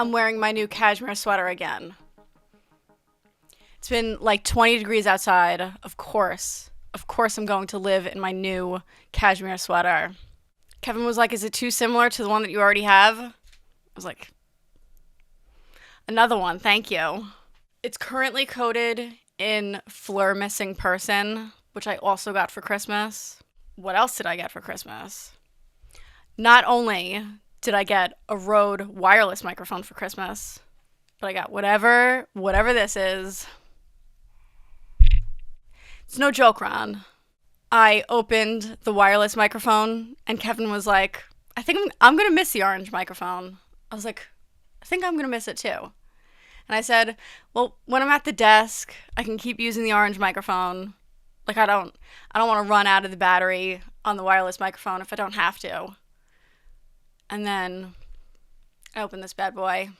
I'm wearing my new cashmere sweater again. It's been like 20 degrees outside. Of course I'm going to live in my new cashmere sweater. Kevin was like, is it too similar to the one that you already have? I was like, another one, thank you. It's currently coated in Fleur Missing Person, which I also got for Christmas. What else did I get for Christmas? Not only did I get a Rode wireless microphone for Christmas, but I got whatever this is. It's no joke, Ron. I opened the wireless microphone and Kevin was like, I think I'm going to miss the orange microphone. I was like, I think I'm going to miss it too. And I said, well, when I'm at the desk, I can keep using the orange microphone. Like I don't want to run out of the battery on the wireless microphone if I don't have to. And then I opened this bad boy.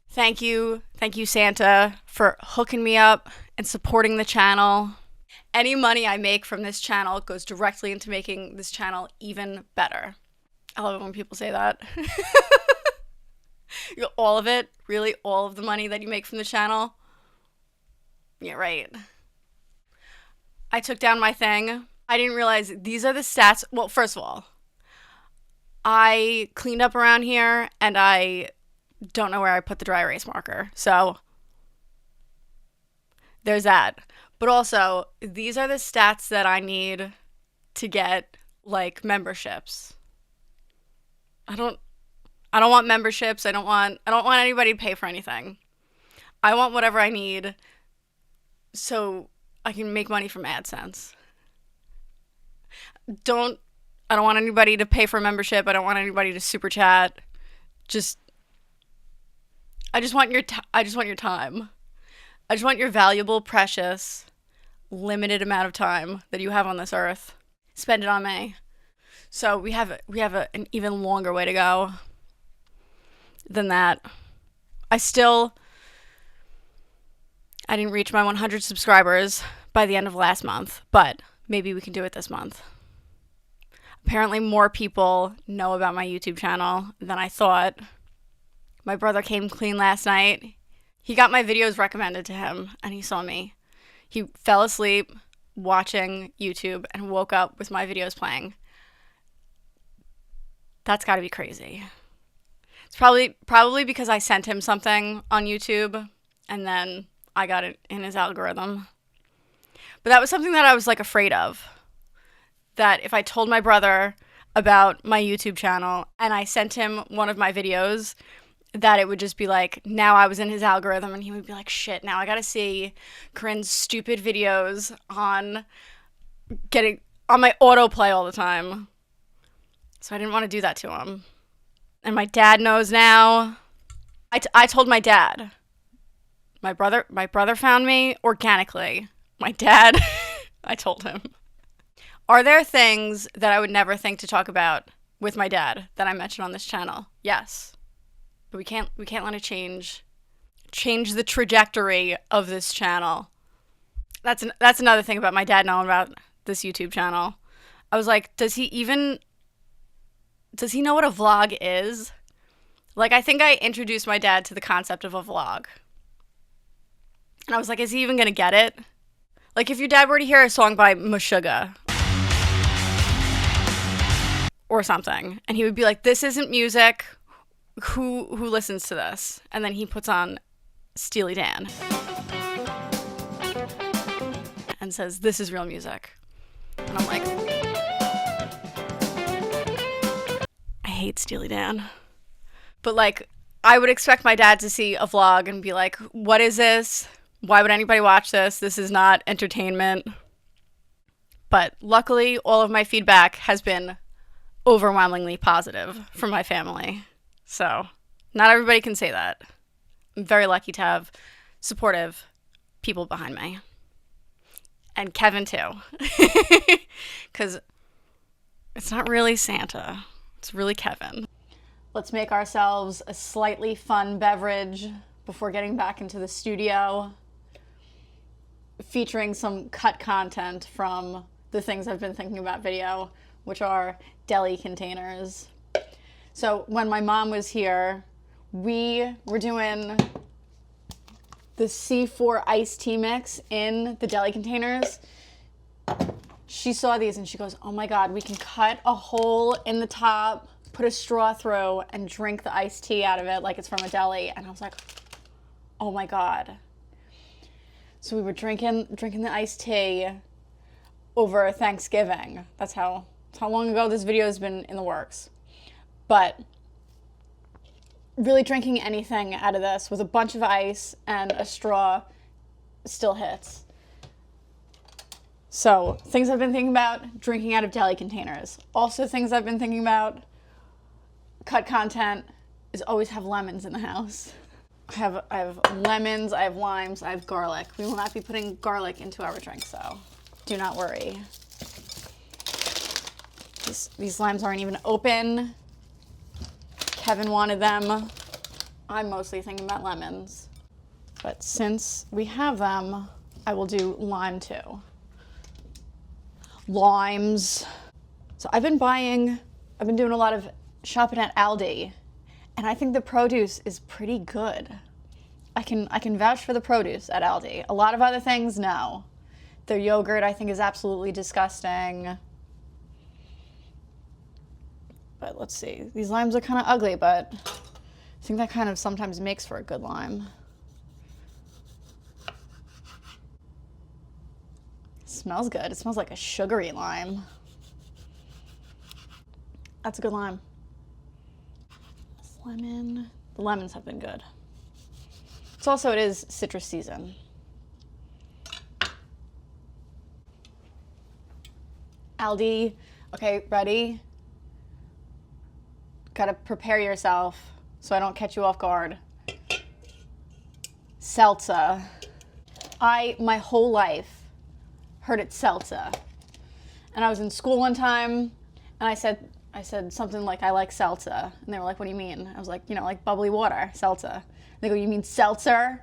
Thank you, Santa, for hooking me up and supporting the channel. Any money I make from this channel goes directly into making this channel even better. I love it when people say that. All of it? Really? All of the money that you make from the channel? Yeah, right. I took down my thing. I didn't realize these are the stats. Well, first of all, I cleaned up around here and I don't know where I put the dry erase marker. So there's that. But also, these are the stats that I need to get like memberships. I don't want memberships. I don't want anybody to pay for anything. I want whatever I need so I can make money from AdSense. I don't want anybody to pay for a membership. I don't want anybody to super chat. I just want your time. I just want your valuable, precious, limited amount of time that you have on this earth. Spend it on me. So we have an even longer way to go than that. I didn't reach my 100 subscribers by the end of last month, but maybe we can do it this month. Apparently more people know about my YouTube channel than I thought. My brother came clean last night. He got my videos recommended to him, and he saw me. He fell asleep watching YouTube and woke up with my videos playing. That's got to be crazy. It's probably because I sent him something on YouTube, and then I got it in his algorithm. But that was something that I was like afraid of. That if I told my brother about my YouTube channel and I sent him one of my videos, that it would just be like, now I was in his algorithm and he would be like, shit, now I gotta see Corinne's stupid videos on my autoplay all the time. So I didn't want to do that to him. And my dad knows now. I told my dad. My brother found me organically. My dad, I told him. Are there things that I would never think to talk about with my dad that I mentioned on this channel? Yes. But we can't let it change the trajectory of this channel. That's another thing about my dad knowing about this YouTube channel. I was like, does he know what a vlog is? Like, I think I introduced my dad to the concept of a vlog. And I was like, is he even gonna get it? Like, if your dad were to hear a song by Meshuggah or something, and he would be like, this isn't music, who listens to this? And then he puts on Steely Dan and says, this is real music. And I'm like, I hate Steely Dan. But like, I would expect my dad to see a vlog and be like, what is this? Why would anybody watch this? This is not entertainment. But luckily, all of my feedback has been overwhelmingly positive from my family. So not everybody can say that. I'm very lucky to have supportive people behind me. And Kevin too. Because it's not really Santa. It's really Kevin. Let's make ourselves a slightly fun beverage before getting back into the studio, featuring some cut content from the things I've been thinking about video, which are deli containers. So when my mom was here, we were doing the C4 iced tea mix in the deli containers. She saw these and she goes, oh my God, we can cut a hole in the top, put a straw through, and drink the iced tea out of it like it's from a deli. And I was like, oh my God. So we were drinking the iced tea over Thanksgiving. That's how long ago this video has been in the works. But really drinking anything out of this with a bunch of ice and a straw still hits. So, things I've been thinking about, drinking out of deli containers. Also things I've been thinking about, cut content, is always have lemons in the house. I have lemons, I have limes, I have garlic. We will not be putting garlic into our drink, so do not worry. These limes aren't even open. Kevin wanted them. I'm mostly thinking about lemons. But since we have them, I will do lime too. Limes. So I've been doing a lot of shopping at Aldi, and I think the produce is pretty good. I can vouch for the produce at Aldi. A lot of other things, no. Their yogurt, I think, is absolutely disgusting. But let's see. These limes are kind of ugly, but I think that kind of sometimes makes for a good lime. It smells good. It smells like a sugary lime. That's a good lime. This lemon. The lemons have been good. It is citrus season. Aldi, okay, ready? Gotta prepare yourself so I don't catch you off guard. Seltzer. My whole life, heard it seltzer. And I was in school one time, and I said something like, I like seltzer. And they were like, what do you mean? I was like, like bubbly water, seltzer. And they go, you mean seltzer?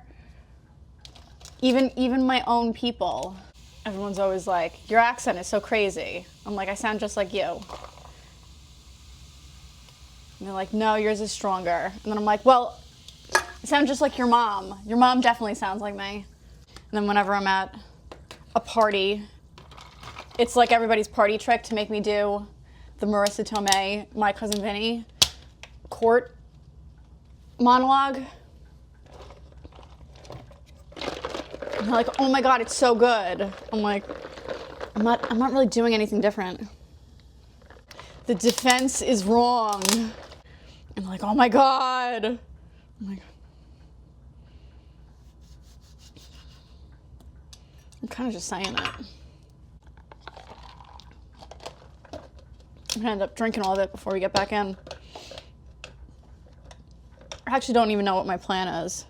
Even my own people. Everyone's always like, your accent is so crazy. I'm like, I sound just like you. And they're like, no, yours is stronger. And then I'm like, well, I sound just like your mom. Your mom definitely sounds like me. And then whenever I'm at a party, it's like everybody's party trick to make me do the Marissa Tomei, My Cousin Vinny court monologue. And they're like, oh my God, it's so good. I'm like, I'm not really doing anything different. The defense is wrong. I'm like, oh my God. I'm like, I'm kind of just saying it. I'm gonna end up drinking all of it before we get back in. I actually don't even know what my plan is.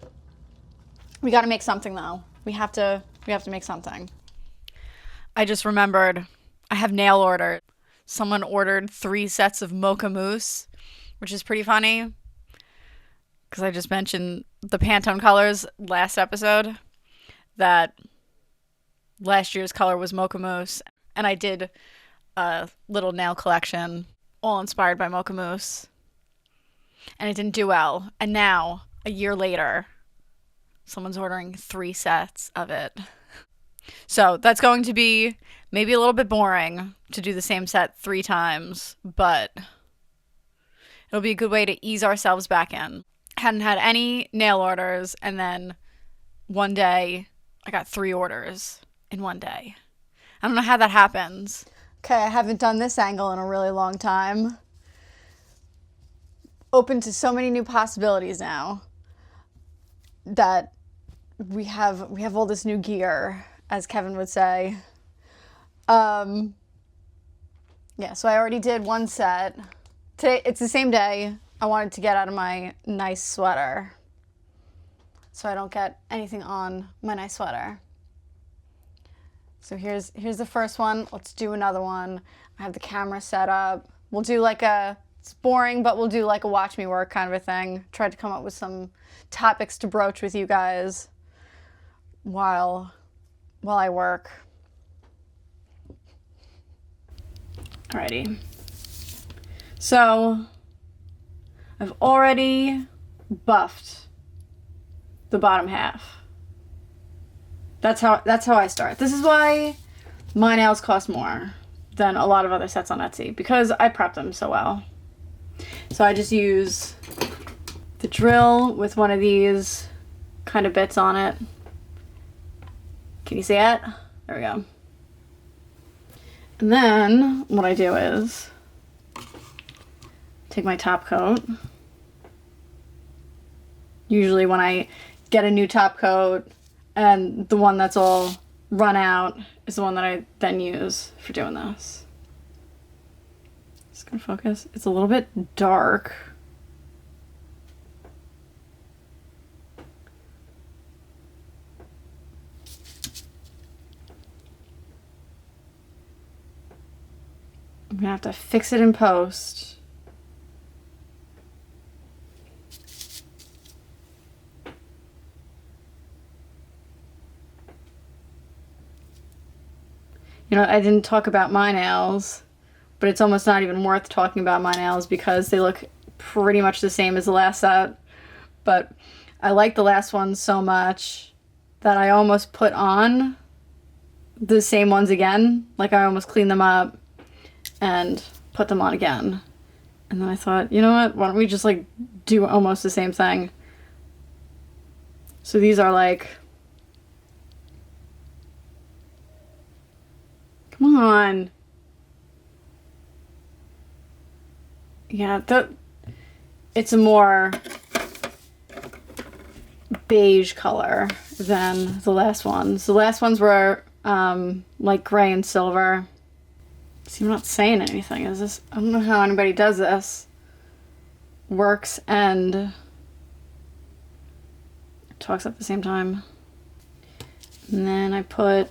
We gotta make something though. We have to make something. I just remembered I have nail order. Someone ordered 3 sets of mocha mousse, which is pretty funny because I just mentioned the Pantone colors last episode, that last year's color was mocha mousse, and I did a little nail collection all inspired by mocha mousse, and it didn't do well. And now, a year later, someone's ordering 3 sets of it. So that's going to be maybe a little bit boring to do the same set 3 times, but it'll be a good way to ease ourselves back in. Hadn't had any nail orders, and then one day I got 3 orders in one day. I don't know how that happens. Okay, I haven't done this angle in a really long time. Open to so many new possibilities now that we have all this new gear, as Kevin would say. Yeah, so I already did 1 set. Today, it's the same day. I wanted to get out of my nice sweater so I don't get anything on my nice sweater. So here's the first one. Let's do another one. I have the camera set up. We'll do it's boring, but we'll do like a watch me work kind of a thing. Tried to come up with some topics to broach with you guys while I work. Alrighty. So I've already buffed the bottom half. That's how I start. This is why my nails cost more than a lot of other sets on Etsy, because I prep them so well. So I just use the drill with one of these kind of bits on it. Can you see it? There we go. And then what I do is take my top coat. Usually when I get a new top coat and the one that's all run out is the one that I then use for doing this. Just gonna focus. It's a little bit dark. I'm gonna have to fix it in post. You know, I didn't talk about my nails, but it's almost not even worth talking about my nails because they look pretty much the same as the last set. But I like the last one so much that I almost put on the same ones again. Like I almost cleaned them up and put them on again. And then I thought, you know what? Why don't we just like do almost the same thing? So these are like, come on. Yeah, it's a more beige color than the last ones. The last ones were like gray and silver. See, I'm not saying anything. Is this? I don't know how anybody does this. Works and talks at the same time. And then I put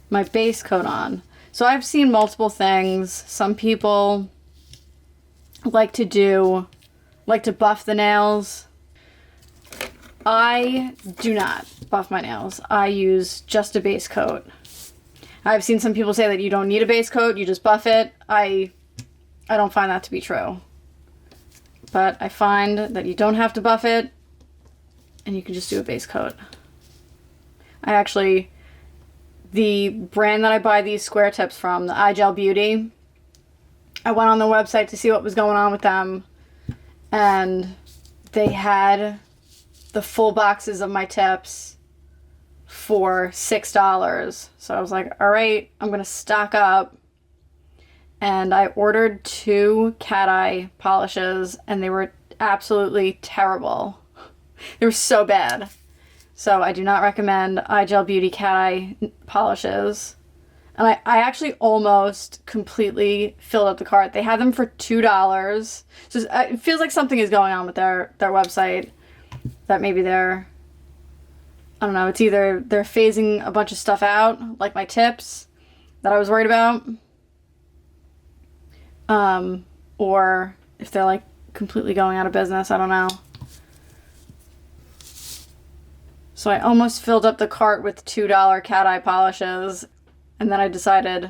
my base coat on. So I've seen multiple things. Some people like to buff the nails. I do not buff my nails. I use just a base coat. I've seen some people say that you don't need a base coat, you just buff it. I don't find that to be true. But I find that you don't have to buff it and you can just do a base coat. The brand that I buy these square tips from, the iGel Beauty, I went on the website to see what was going on with them, and they had the full boxes of my tips for $6. So I was like, all right, I'm going to stock up. And I ordered 2 cat eye polishes, and they were absolutely terrible. They were so bad. So I do not recommend iGel Beauty cat eye polishes. And I actually almost completely filled up the cart. They had them for $2. So it feels like something is going on with their website. That maybe I don't know, it's either they're phasing a bunch of stuff out, like my tips that I was worried about. Or if they're like completely going out of business, I don't know. So I almost filled up the cart with $2 cat eye polishes, and then I decided,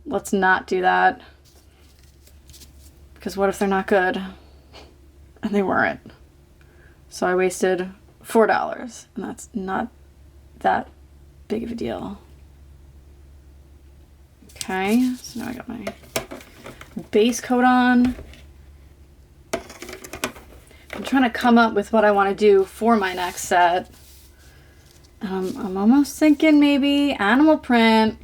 let's not do that. Because what if they're not good? And they weren't. So I wasted $4, and that's not that big of a deal. Okay, so now I got my base coat on. I'm trying to come up with what I want to do for my next set. I'm almost thinking maybe animal print.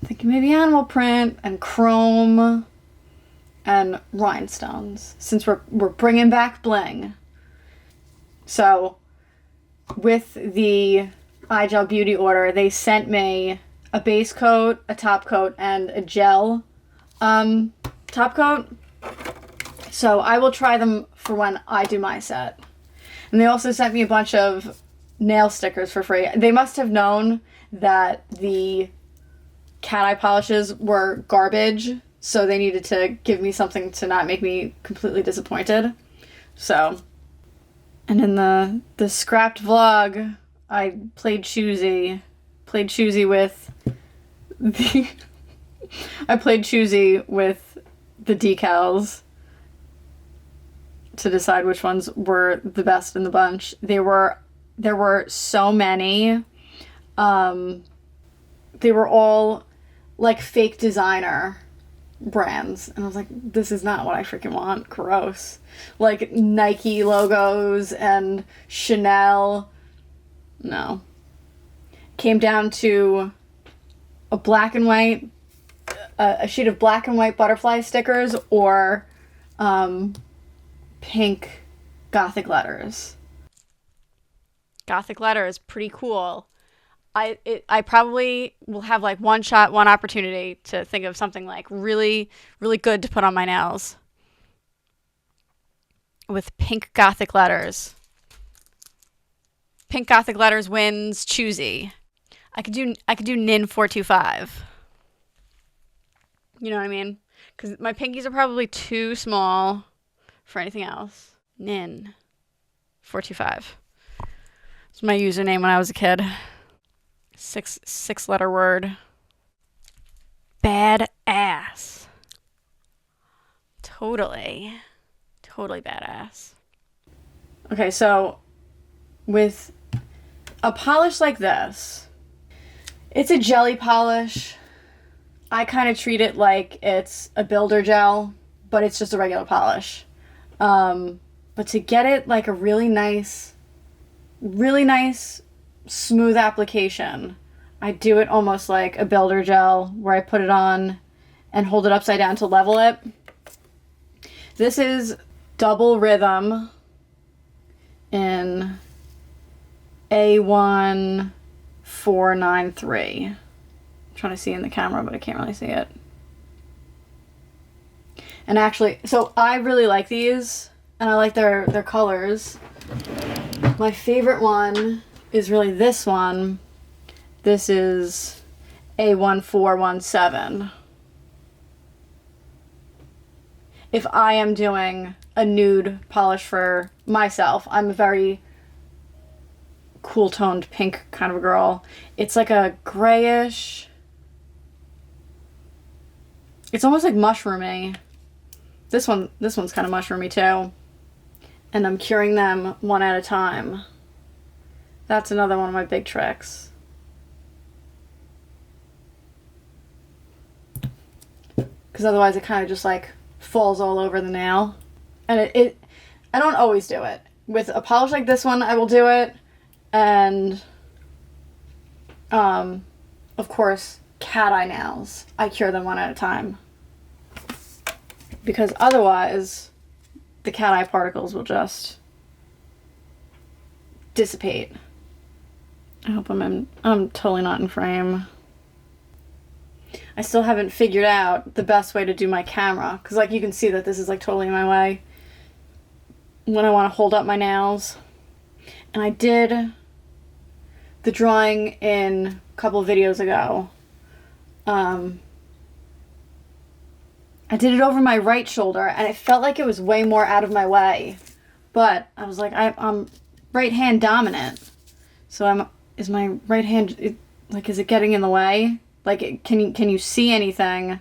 And chrome and rhinestones, since we're bringing back bling. So with the iGel Beauty order, they sent me a base coat, a top coat, and a gel top coat. So I will try them for when I do my set. And they also sent me a bunch of nail stickers for free. They must have known that the cat eye polishes were garbage, so they needed to give me something to not make me completely disappointed. So, and in the scrapped vlog, I played choosy with the I played choosy with the decals. to decide which ones were the best in the bunch. There were so many. They were all like fake designer brands, and I was like, this is not what I freaking want. Gross. Like Nike logos and Chanel. No. Came down to a black and white, a sheet of black and white butterfly stickers, or pink Gothic letters. Gothic letters, pretty cool. I probably will have like one shot, one opportunity to think of something like really, really good to put on my nails with pink Gothic letters. Pink Gothic letters wins choosy. I could do Nin 425. You know what I mean? Because my pinkies are probably too small for anything else. Nin 425. It's my username when I was a kid. Six letter word. Badass. Totally badass. Okay, so with a polish like this, it's a jelly polish. I kind of treat it like it's a builder gel, but it's just a regular polish. But to get it like a really nice smooth application, I do it almost like a builder gel, where I put it on and hold it upside down to level it. This is Double Rhythm in A1493. I'm trying to see in the camera, but I can't really see it. And actually, so I really like these, and I like their colors. My favorite one is really this one. This is A1417. If I am doing a nude polish for myself, I'm a very cool toned pink kind of a girl. It's like a grayish, it's almost like mushroomy. This one's kind of mushroomy too. And I'm curing them one at a time. That's another one of my big tricks. Because otherwise it kind of just like falls all over the nail. And I don't always do it. With a polish like this one, I will do it. And, of course, cat eye nails. I cure them one at a time. Because otherwise, the cat eye particles will just dissipate. I hope I'm totally not in frame. I still haven't figured out the best way to do my camera, because like you can see that this is like totally in my way when I want to hold up my nails. And I did the drawing in a couple of videos ago. I did it over my right shoulder, and it felt like it was way more out of my way. But I was like, I'm right hand dominant, so is my right hand, is it getting in the way? Like, can you see anything?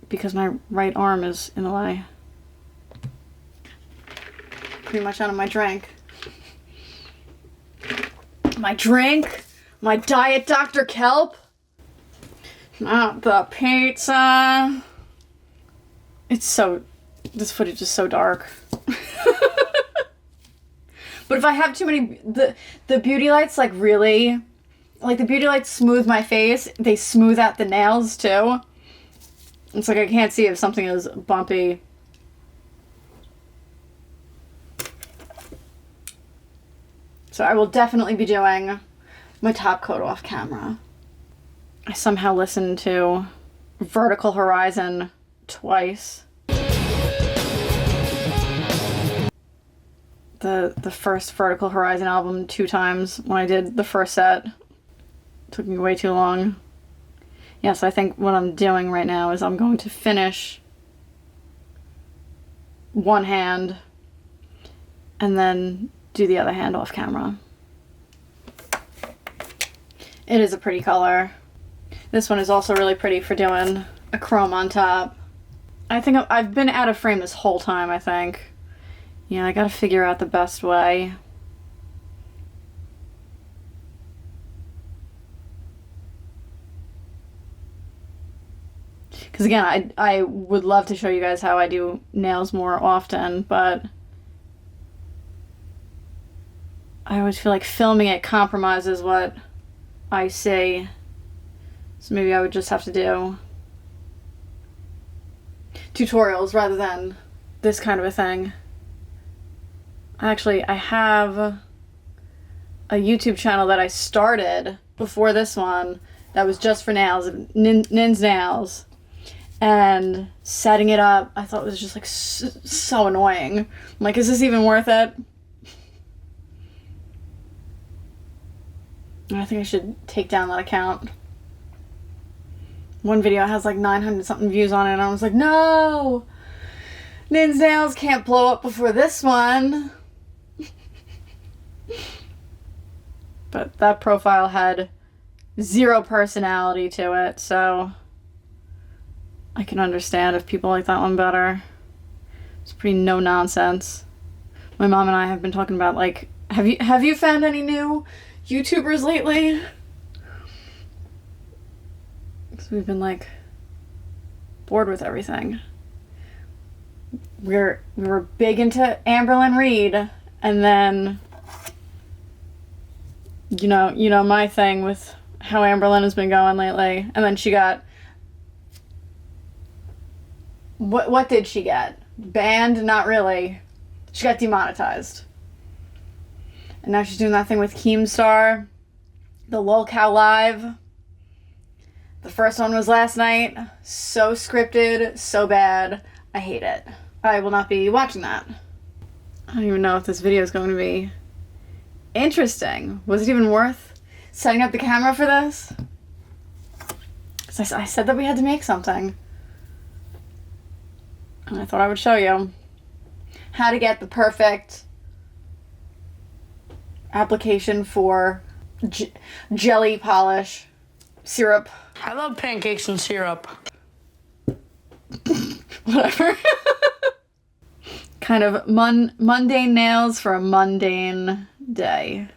Because my right arm is in the way. Pretty much out of my drink. My drink? My Diet Dr. Kelp? Not the pizza. This footage is so dark. But if I have too many, the beauty lights like really, like the beauty lights smooth my face. They smooth out the nails too. It's like I can't see if something is bumpy. So I will definitely be doing my top coat off camera. I somehow listened to Vertical Horizon twice. The first Vertical Horizon album 2 times when I did the first set. It took me way too long. Yes, I think what I'm doing right now is I'm going to finish one hand and then do the other hand off camera. It is a pretty color. This one is also really pretty for doing a chrome on top. I think I've been out of frame this whole time, I think. Yeah, I gotta figure out the best way. Because again, I would love to show you guys how I do nails more often, but I always feel like filming it compromises what I say. So maybe I would just have to do tutorials rather than this kind of a thing. Actually, I have a YouTube channel that I started before this one that was just for nails, Nin's Nails. And setting it up, I thought it was just like so annoying. I'm like, is this even worth it? I think I should take down that account. One video has like 900 something views on it, and I was like, no! Nin's Nails can't blow up before this one. But that profile had zero personality to it, so I can understand if people like that one better. It's pretty no nonsense. My mom and I have been talking about, like, have you found any new YouTubers lately? Because we've been like bored with everything. We were big into Amberlyn Reed, and then you know my thing with how Amberlyn has been going lately, and then she got what did she get? Banned? Not really. She got demonetized. And now she's doing that thing with Keemstar, the LOLcow Live. The first one was last night. So scripted, so bad. I hate it. I will not be watching that. I don't even know if this video is going to be interesting. Was it even worth setting up the camera for this? 'Cause I said that we had to make something. And I thought I would show you how to get the perfect application for jelly polish syrup. I love pancakes and syrup. Whatever. Kind of mundane nails for a mundane day.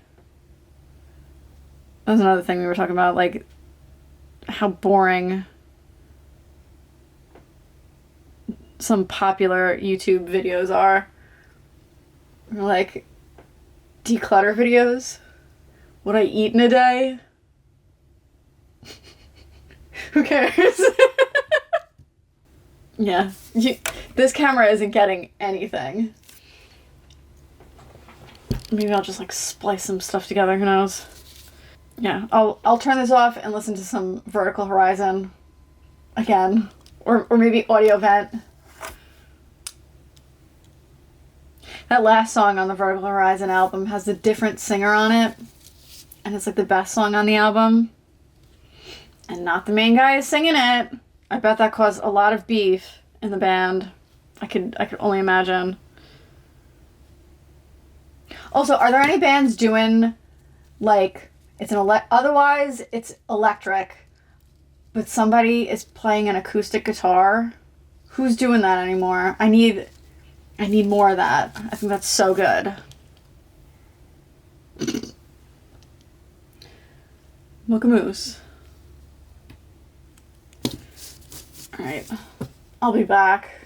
That was another thing we were talking about, like how boring some popular YouTube videos are. Like declutter videos. What I eat in a day. Who cares? Yeah, this camera isn't getting anything. Maybe I'll just like splice some stuff together, who knows. Yeah, I'll turn this off and listen to some Vertical Horizon again. Or maybe Audio Vent. That last song on the Vertical Horizon album has a different singer on it. And it's like the best song on the album. And not the main guy is singing it. I bet that caused a lot of beef in the band. I could only imagine. Also, are there any bands doing like it's otherwise it's electric, but somebody is playing an acoustic guitar? Who's doing that anymore? I need more of that. I think that's so good. Mocha Moose. Alright. I'll be back.